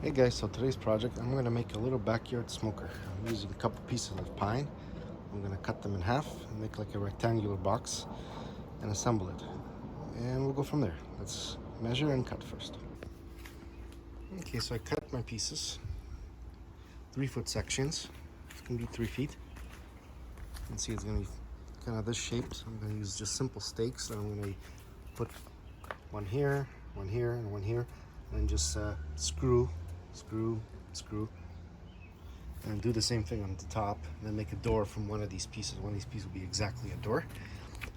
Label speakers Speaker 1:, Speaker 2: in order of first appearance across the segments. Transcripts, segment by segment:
Speaker 1: Hey guys, so today's project, I'm going to make a little backyard smoker. I'm using a couple pieces of pine. I'm going to cut them in half and make like a rectangular box and assemble it. And we'll go from there. Let's measure and cut first. Okay, so I cut my pieces, 3-foot sections. It's going to be 3 feet. You can see it's going to be kind of this shape. So I'm going to use just simple stakes. And I'm going to put one here, and one here, and just screw, and do the same thing on the top, and then make a door from one of these pieces. One of these pieces will be exactly a door.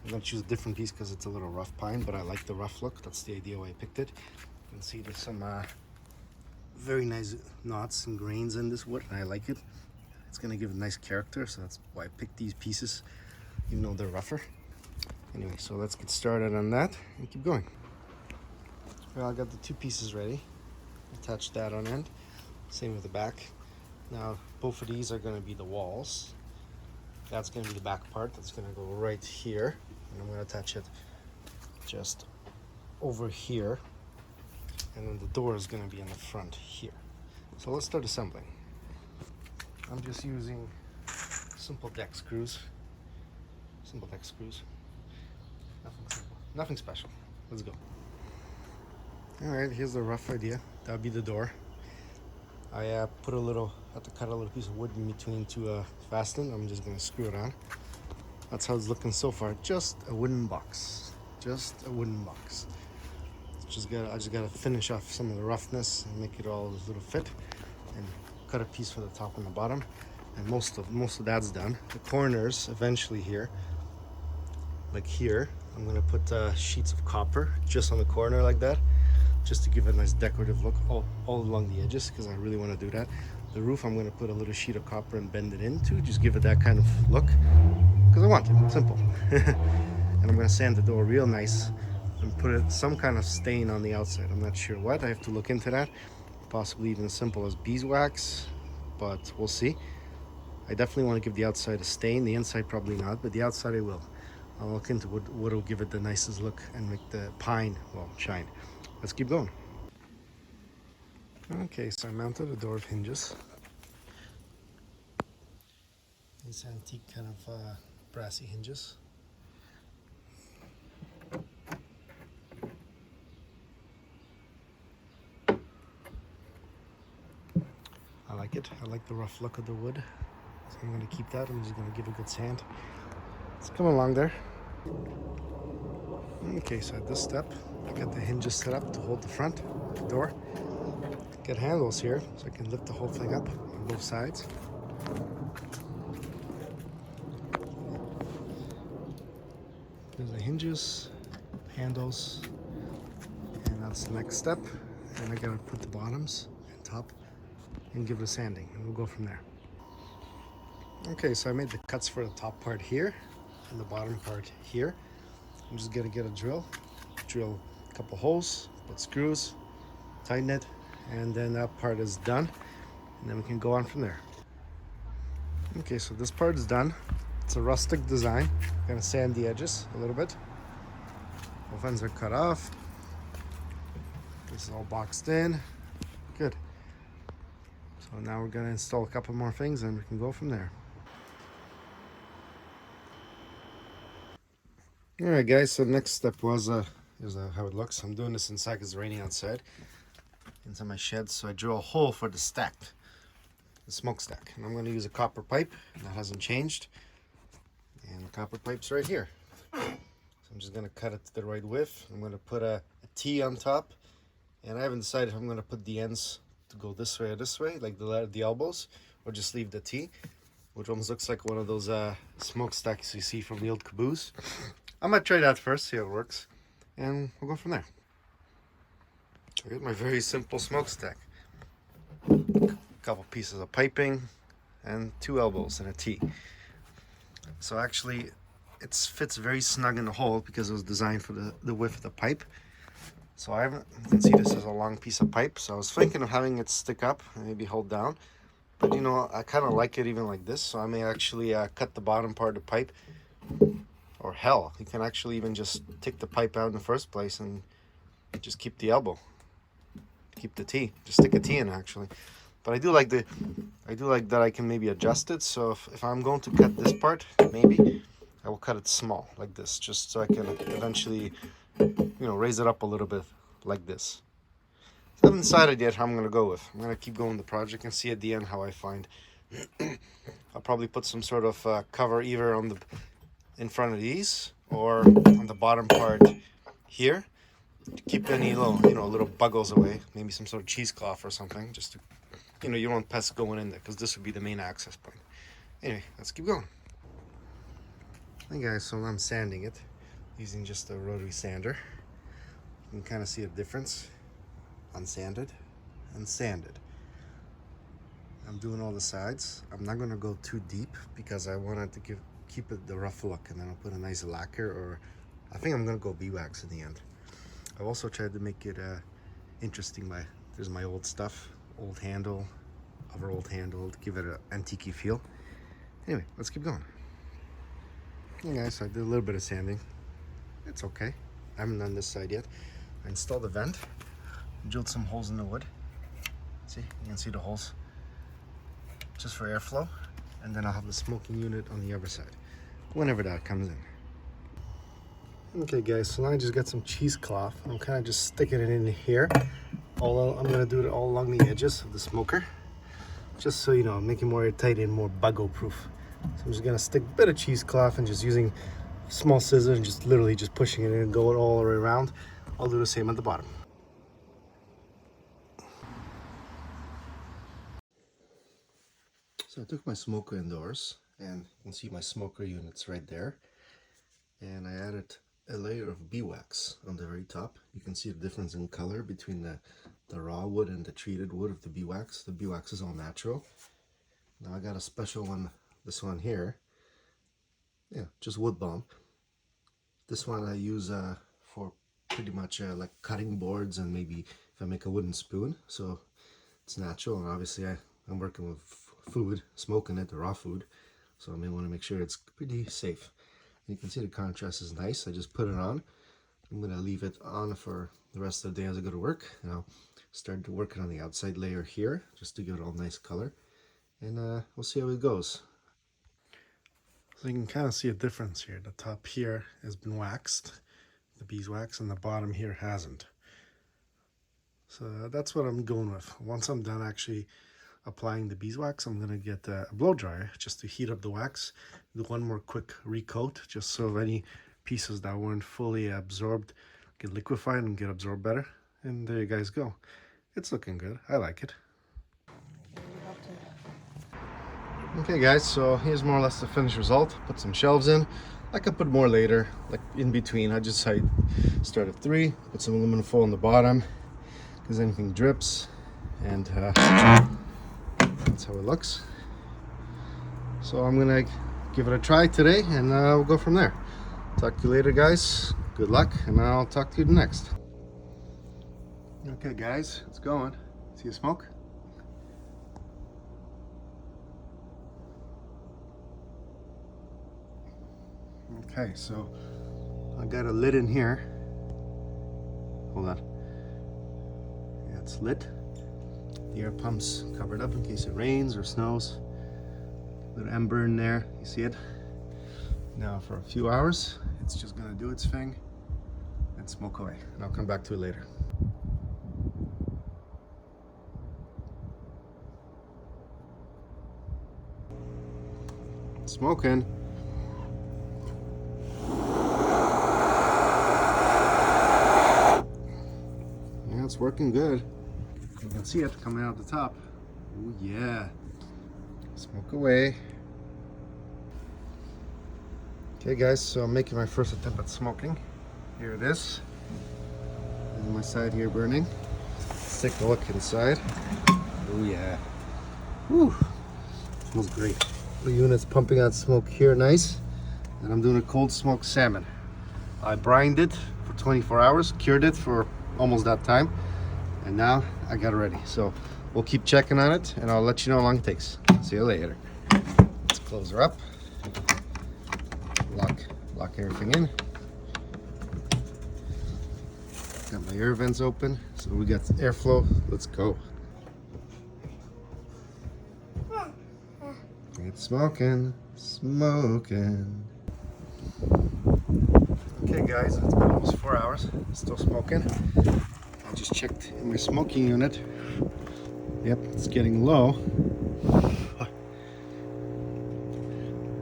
Speaker 1: I'm going to choose a different piece because it's a little rough pine, but I like the rough look. That's the idea why I picked it. You can see there's some very nice knots and grains in this wood, and I like it. It's going to give a nice character, so that's why I picked these pieces, even though they're rougher. Anyway, so let's get started on that and keep going. Well, I got the 2 pieces ready. Attach that on end. Same with the back. Now, both of these are going to be the walls. That's going to be the back part. That's going to go right here. And I'm going to attach it just over here. And then the door is going to be in the front here. So let's start assembling. I'm just using simple deck screws. Simple deck screws. Nothing simple. Nothing special. Let's go. Alright, here's the rough idea. That would be the door. I had to cut a little piece of wood in between to fasten. I'm just going to screw it on. That's how it's looking so far. Just a wooden box. Just a wooden box. I just got to finish off some of the roughness and make it all a little fit. And cut a piece for the top and the bottom. And most of that's done. The corners eventually here, like here, I'm going to put sheets of copper just on the corner like that, just to give it a nice decorative look all along the edges, because I really want to do that. The roof, I'm going to put a little sheet of copper and bend it into, just give it that kind of look, because I want it simple. And I'm going to sand the door real nice and put some kind of stain on the outside. I'm not sure what. I have to look into that. Possibly even as simple as beeswax, but we'll see. I definitely want to give the outside a stain. The inside probably not, but the outside I will. I'll look into what will give it the nicest look and make the pine, well, shine. Let's keep going. Okay, so I mounted a door of hinges. These antique kind of brassy hinges. I like it. I like the rough look of the wood. So I'm going to keep that. I'm just going to give it a good sand. It's coming along there. Okay, so at this step, I got the hinges set up to hold the front of the door. Got handles here, so I can lift the whole thing up on both sides. There's the hinges, handles, and that's the next step. And I gotta put the bottoms and top and give it a sanding, and we'll go from there. Okay, so I made the cuts for the top part here and the bottom part here. I'm just gonna get a drill a couple holes, put screws, tighten it, and then that part is done, and then we can go on from there. Okay, so this part is done. It's a rustic design. I'm gonna sand the edges a little bit. Both ends are cut off. This is all boxed in. Good. So now we're gonna install a couple more things and we can go from there. Alright guys, so the next step was here's how it looks. I'm doing this inside because it's raining outside. Inside my shed, so I drill a hole for the stack, the smokestack. And I'm going to use a copper pipe. That hasn't changed. And the copper pipe's right here. So I'm just going to cut it to the right width. I'm going to put a T on top. And I haven't decided if I'm going to put the ends to go this way or this way, like the elbows, or just leave the T, which almost looks like one of those smokestacks you see from the old caboose. I might try that first, see how it works, and we'll go from there. Here's my very simple smokestack. A couple pieces of piping and 2 elbows and a T. So actually it fits very snug in the hole because it was designed for the width of the pipe. So you can see this is a long piece of pipe, so I was thinking of having it stick up and maybe hold down, but you know, I kind of like it even like this, so I may actually cut the bottom part of the pipe. Or hell, you can actually even just take the pipe out in the first place and just keep the elbow. keep the T. Just stick a T in actually. But I do like that I can maybe adjust it. So if I'm going to cut this part, maybe I will cut it small like this, just so I can eventually, raise it up a little bit like this. So I haven't decided yet how I'm gonna go with. I'm gonna keep going the project and see at the end how I find. I'll probably put some sort of cover either in front of these or on the bottom part here to keep any little buggles away. Maybe some sort of cheesecloth or something, just to, you don't want pests going in there, because this would be the main access point. Anyway, let's keep going. Hey guys, so I'm sanding it using just a rotary sander. You can kind of see a difference. Unsanded and sanded. I'm doing all the sides. I'm not going to go too deep because I wanted to keep it the rough look, and then I'll put a nice lacquer, or I think I'm going to go beeswax in the end. I've also tried to make it interesting by, there's my old stuff, old handle, other old handle, to give it an antique feel. Anyway, let's keep going. Hey guys, so I did a little bit of sanding. It's okay. I haven't done this side yet. I installed a vent, drilled some holes in the wood. See, you can see the holes, just for airflow. And then I'll have the smoking unit on the other side, whenever that comes in. Okay guys, so now I just got some cheesecloth. I'm kind of just sticking it in here. Although I'm gonna do it all along the edges of the smoker, just so make it more tight and more buggle proof. So I'm just gonna stick a bit of cheesecloth and just using small scissors and just literally just pushing it in and going all the way around. I'll do the same at the bottom. So I took my smoker indoors, and you can see my smoker units right there. And I added a layer of beeswax on the very top. You can see the difference in color between the raw wood and the treated wood of the beeswax. The beeswax is all natural. Now I got a special one, this one here. Yeah, just wood balm. This one I use for pretty much like cutting boards, and maybe if I make a wooden spoon. So it's natural, and obviously I'm working with food, smoking it, the raw food. So I may want to make sure it's pretty safe. And you can see the contrast is nice. I just put it on. I'm going to leave it on for the rest of the day as I go to work. And I'll start working on the outside layer here, just to give it all nice color. And we'll see how it goes. So you can kind of see a difference here. The top here has been waxed, the beeswax, and the bottom here hasn't. So that's what I'm going with. Once I'm done actually applying the beeswax, I'm going to get a blow dryer just to heat up the wax. Do one more quick recoat, just so any pieces that weren't fully absorbed get liquefied and get absorbed better. And there you guys go. It's looking good. I like it. Okay guys, so here's more or less the finished result. Put some shelves in. I could put more later, like in between. I start at 3, put some aluminum foil on the bottom, because anything drips, and that's how it looks. So I'm gonna give it a try today, and we'll go from there. Talk to you later guys. Good luck, and I'll talk to you next. Okay guys, it's going. See the smoke? Okay, so I got a lid in here. Hold on. Yeah, it's lit. The air pump's covered up in case it rains or snows. Little ember in there, you see it? Now for a few hours, it's just gonna do its thing and smoke away. And I'll come back to it later. It's smoking. It's working good. You can see it coming out the top. Oh yeah. Smoke away. Okay guys, so I'm making my first attempt at smoking. Here it is. And my side here burning. Let's take a look inside. Oh yeah. Whew. Smells great. The unit's pumping out smoke here, nice. And I'm doing a cold smoked salmon. I brined it for 24 hours, cured it for almost that time, and now I got it ready. So we'll keep checking on it, and I'll let you know how long it takes. See you later. Let's close her up. Lock everything in. Got my air vents open, so we got airflow. Let's go. It's smoking, smoking. Okay guys, it's been almost 4 hours, still smoking. I just checked in my smoking unit. Yep, it's getting low.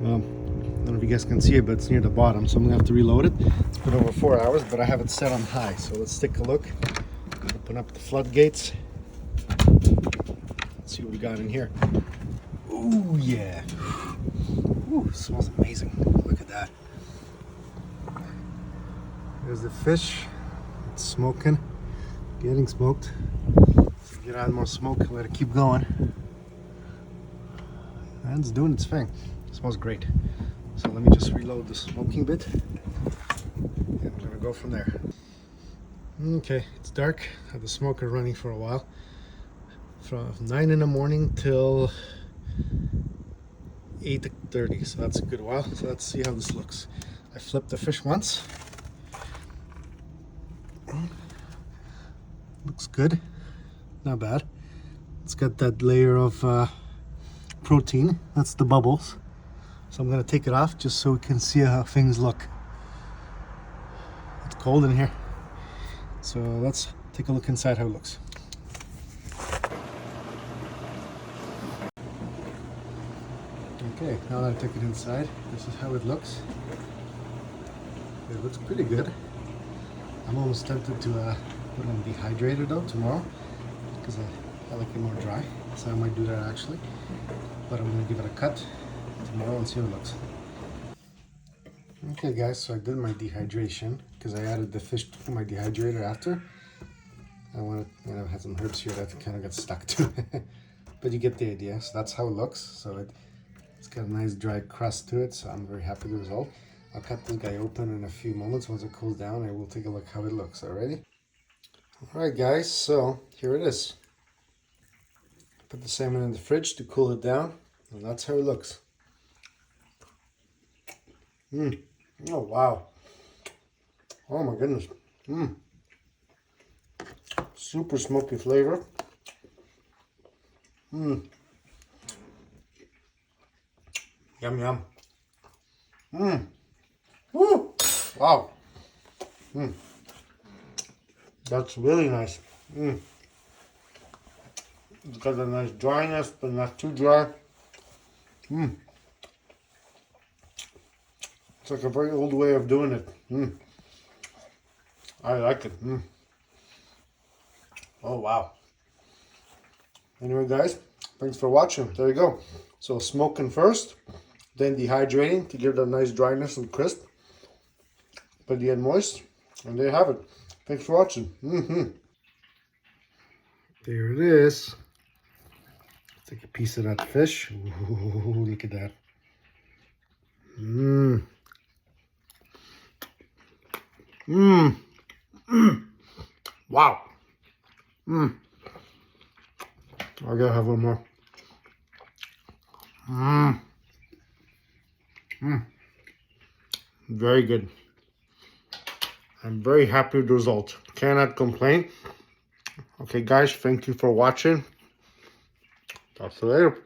Speaker 1: Well, I don't know if you guys can see it, but it's near the bottom, so I'm gonna have to reload it. It's been over 4 hours, but I have it set on high. So let's take a look. Open up the floodgates. Let's see what we got in here. Ooh, yeah. Ooh, smells amazing. Look at that. There's the fish. It's smoking, getting smoked. So get add more smoke, let it keep going. And it's doing its thing. It smells great. So let me just reload the smoking bit, and we're gonna go from there. Okay, it's dark. I had the smoker running for a while, from 9 in the morning till 8:30. So that's a good while. So let's see how this looks. I flipped the fish once. Looks good, not bad. It's got that layer of protein. That's the bubbles. So I'm gonna take it off just so we can see how things look. It's cold in here. So let's take a look inside how it looks. Okay, now that I took it inside, this is how it looks. It looks pretty good. I'm almost tempted to put it on dehydrator though tomorrow, because I like it more dry. So I might do that actually. But I'm gonna give it a cut tomorrow and see how it looks. Okay guys, so I did my dehydration because I added the fish to my dehydrator after. I wanted, I had some herbs here that kind of got stuck to it. But you get the idea. So that's how it looks. So it's got a nice dry crust to it, so I'm very happy with the result. I'll cut this guy open in a few moments. Once it cools down, I will take a look how it looks. Alrighty? Alright guys, so here it is. Put the salmon in the fridge to cool it down, and that's how it looks. Oh wow. Oh my goodness. Super smoky flavor. Yum yum. Woo! Wow. That's really nice. It's got a nice dryness, but not too dry. It's like a very old way of doing it. I like it. Oh wow. Anyway guys, thanks for watching. There you go. So smoking first, then dehydrating to give it a nice dryness and crisp, but yet moist, and there you have it. Thanks for watching. There it is. Take a piece of that fish. Ooh, look at that. Wow. I gotta have one more. Very good. I'm very happy with the result. Cannot complain. Okay guys, thank you for watching. Talk to you later.